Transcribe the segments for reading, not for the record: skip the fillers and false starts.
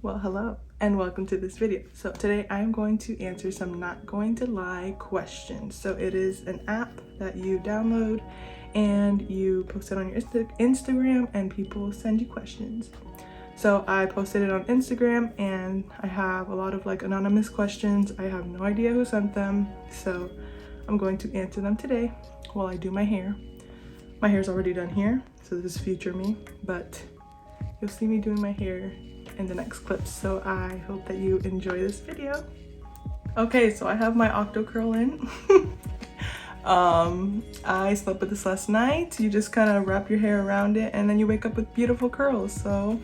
Well, hello and welcome to this video. So today I'm going to answer some not going to lie questions. So it is an app that you download and you post it on your Instagram and people send you questions. So I posted it on Instagram and I have a lot of like anonymous questions. I have no idea who sent them. So I'm going to answer them today while I do my hair. My hair's already done here, so this is future me, but you'll see me doing my hair in the next clip, so I hope that you enjoy this video. Okay, so I have my octo curl in. I slept with this last night. You just kind of wrap your hair around it and then you wake up with beautiful curls. So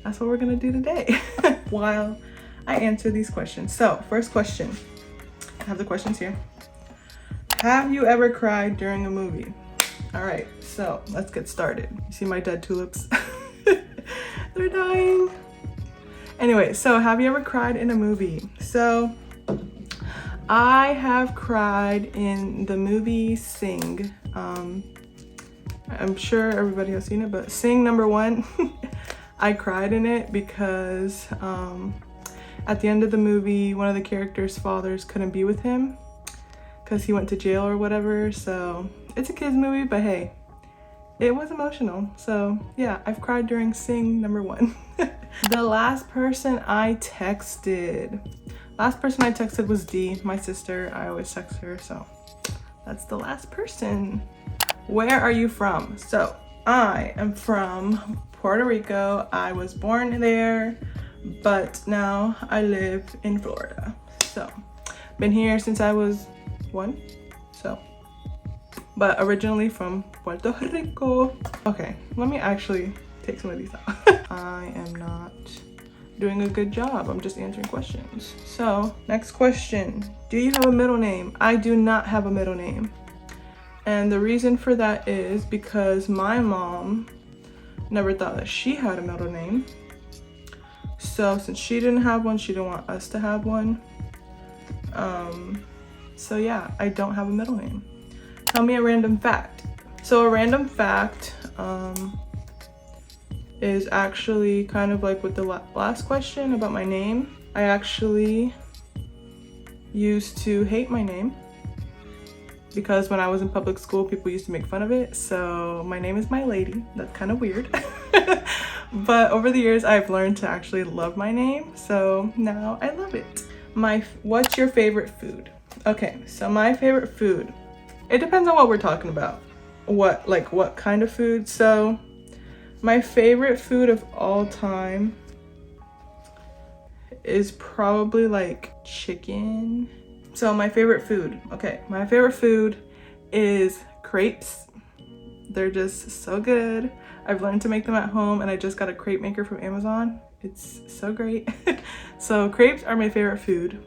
that's what we're gonna do today while I answer these questions. So first question, I have the questions here. Have you ever cried during a movie? All right, so let's get started. You see my dead tulips? They're dying. Anyway, so have you ever cried in a movie? So I have cried in the movie Sing. I'm sure everybody has seen it, but Sing #1, I cried in it because at the end of the movie, one of the characters' fathers couldn't be with him because he went to jail or whatever. So it's a kid's movie, but hey, it was emotional. So yeah, I've cried during Sing #1. The last person I texted was D, my sister. I always text her, so that's the last person. Where are you from? So I am from Puerto Rico. I was born there, but now I live in Florida. So been here since I was 1, so but originally from Puerto Rico. Okay, let me actually take some of these out. I am not doing a good job. I'm just answering questions. So next question, do you have a middle name? I do not have a middle name. And the reason for that is because my mom never thought that she had a middle name. So since she didn't have one, she didn't want us to have one. So yeah, I don't have a middle name. Tell me a random fact. So a random fact is actually kind of like with the last question about my name. I actually used to hate my name because when I was in public school, people used to make fun of it. So my name is My Lady. That's kind of weird. But over the years, I've learned to actually love my name. So now I love it. What's your favorite food? Okay, so my favorite food, it depends on what we're talking about. What kind of food? So my favorite food of all time is probably like chicken. So my favorite food, okay, my favorite food is crepes. They're just so good. I've learned to make them at home and I just got a crepe maker from Amazon. It's so great. So crepes are my favorite food.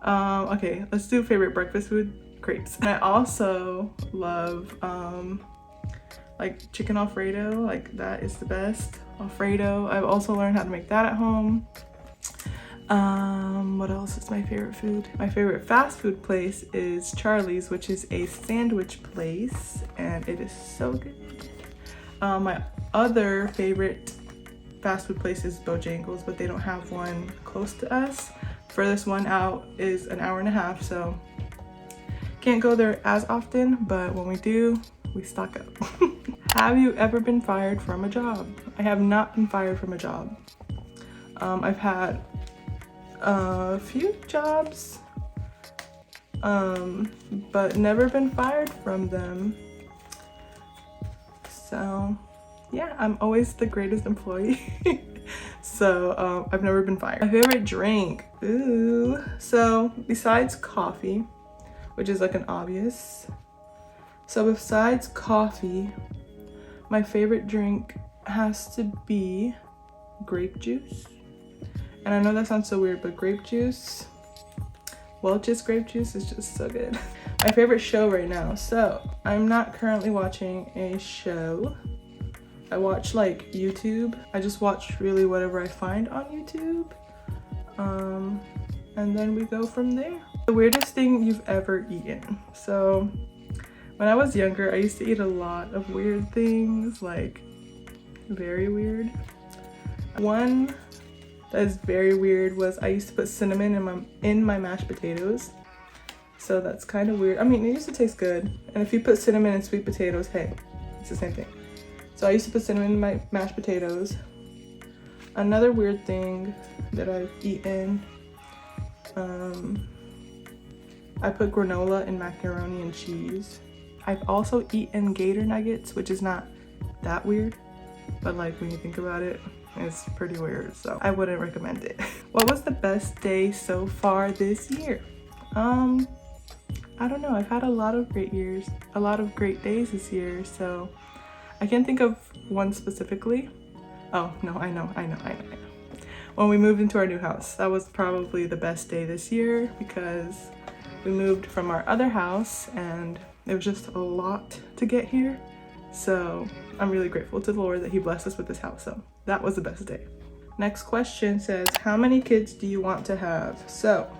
Okay, let's do favorite breakfast food. Crepes. And I also love like chicken Alfredo, like that is the best. Alfredo, I've also learned how to make that at home. What else is my favorite food? My favorite fast food place is Charlie's, which is a sandwich place and it is so good. My other favorite fast food place is Bojangles, but they don't have one close to us. Furthest one out is an hour and a half, so can't go there as often, but when we do, we stock up. Have you ever been fired from a job? I have not been fired from a job. I've had a few jobs, but never been fired from them. So yeah, I'm always the greatest employee. So I've never been fired. My favorite drink, ooh. So besides coffee, which is like an obvious. So besides coffee, my favorite drink has to be grape juice. And I know that sounds so weird, but grape juice, Welch's grape juice is just so good. My favorite show right now. So I'm not currently watching a show. I watch like YouTube. I just watch really whatever I find on YouTube. And then we go from there. The weirdest thing you've ever eaten. So when I was younger, I used to eat a lot of weird things, like very weird. One that is very weird was I used to put cinnamon in my mashed potatoes. So that's kind of weird. I mean, it used to taste good. And if you put cinnamon in sweet potatoes, hey, it's the same thing. So I used to put cinnamon in my mashed potatoes. Another weird thing that I've eaten, I put granola in macaroni and cheese. I've also eaten gator nuggets, which is not that weird, but like when you think about it, it's pretty weird, so I wouldn't recommend it. What was the best day so far this year? I don't know, I've had a lot of great days this year, so I can't think of one specifically. Oh, no, I know. When we moved into our new house, that was probably the best day this year because we moved from our other house and it was just a lot to get here. So I'm really grateful to the Lord that he blessed us with this house. So that was the best day. Next question says, how many kids do you want to have? So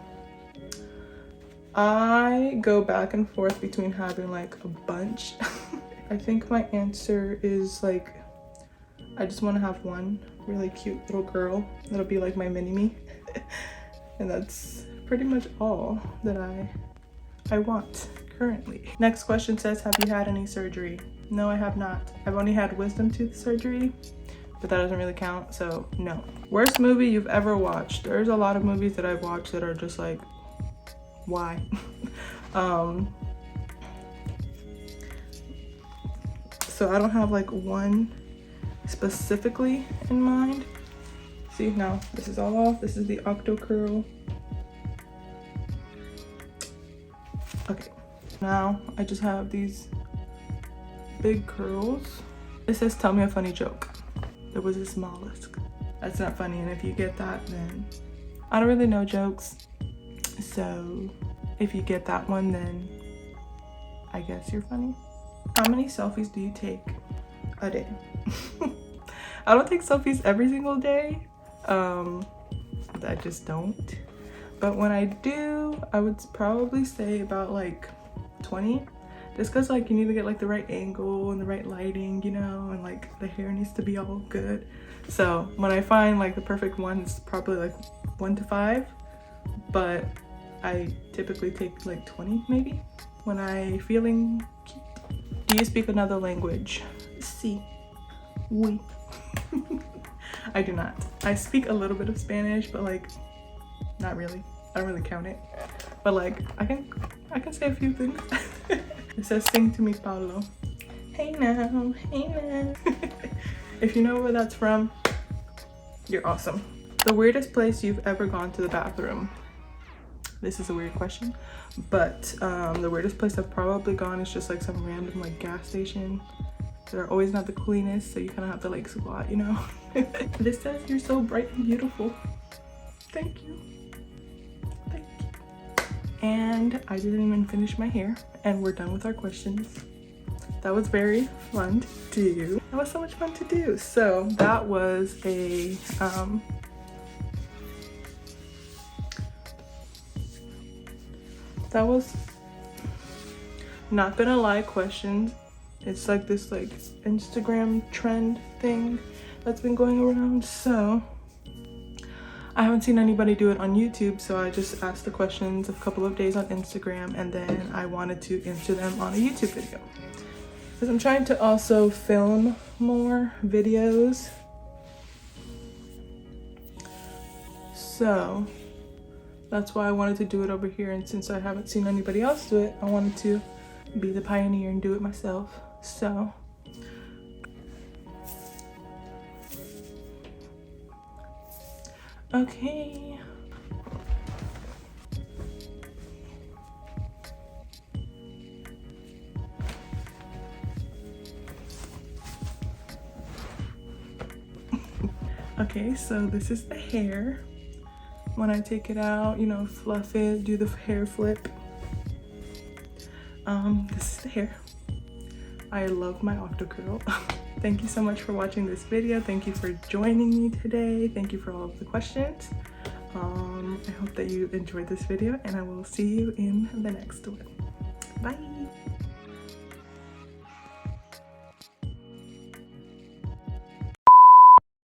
I go back and forth between having like a bunch. I think my answer is like, I just want to have one really cute little girl that'll be like my mini-me. And that's pretty much all that I want currently. Next question says, have you had any surgery? No, I have not. I've only had wisdom tooth surgery, but that doesn't really count, so no. Worst movie you've ever watched? There's a lot of movies that I've watched that are just like, why? So I don't have like one specifically in mind. See, now this is all off. This is the octo curl. Okay, now I just have these big curls. It says, tell me a funny joke. There was this mollusk. That's not funny, and if you get that, then I don't really know jokes. So if you get that one, then I guess you're funny. How many selfies do you take a day? I don't take selfies every single day. I just don't. But when I do, I would probably say about like 20. Just cause like you need to get like the right angle and the right lighting, you know, and like the hair needs to be all good. So when I find like the perfect one, it's probably like 1 to 5. But I typically take like 20 maybe when I feeling cute. Do you speak another language? Sí. Oui. I do not. I speak a little bit of Spanish, but like not really. I don't really count it. But like I can say a few things. It says, sing to me, Paulo. Hey now, hey now. If you know where that's from, you're awesome. The weirdest place you've ever gone to the bathroom? This is a weird question, but the weirdest place I've probably gone is just like some random like gas station. They're always not the cleanest, so you kind of have to like squat, you know. This says, you're so bright and beautiful. Thank you. Thank you. And I didn't even finish my hair, and we're done with our questions. That was very fun to do. That was so much fun to do. So that was a that was not gonna lie questions. It's like this like Instagram trend thing that's been going around. So I haven't seen anybody do it on YouTube, so I just asked the questions a couple of days on Instagram, and then I wanted to answer them on a YouTube video. Because I'm trying to also film more videos. So that's why I wanted to do it over here, and since I haven't seen anybody else do it, I wanted to be the pioneer and do it myself. So okay. Okay, so this is the hair. When I take it out, you know, fluff it, do the hair flip. This is the hair. I love my octo curl. Thank you so much for watching this video. Thank you for joining me today. Thank you for all of the questions. I hope that you enjoyed this video, and I will see you in the next one. Bye.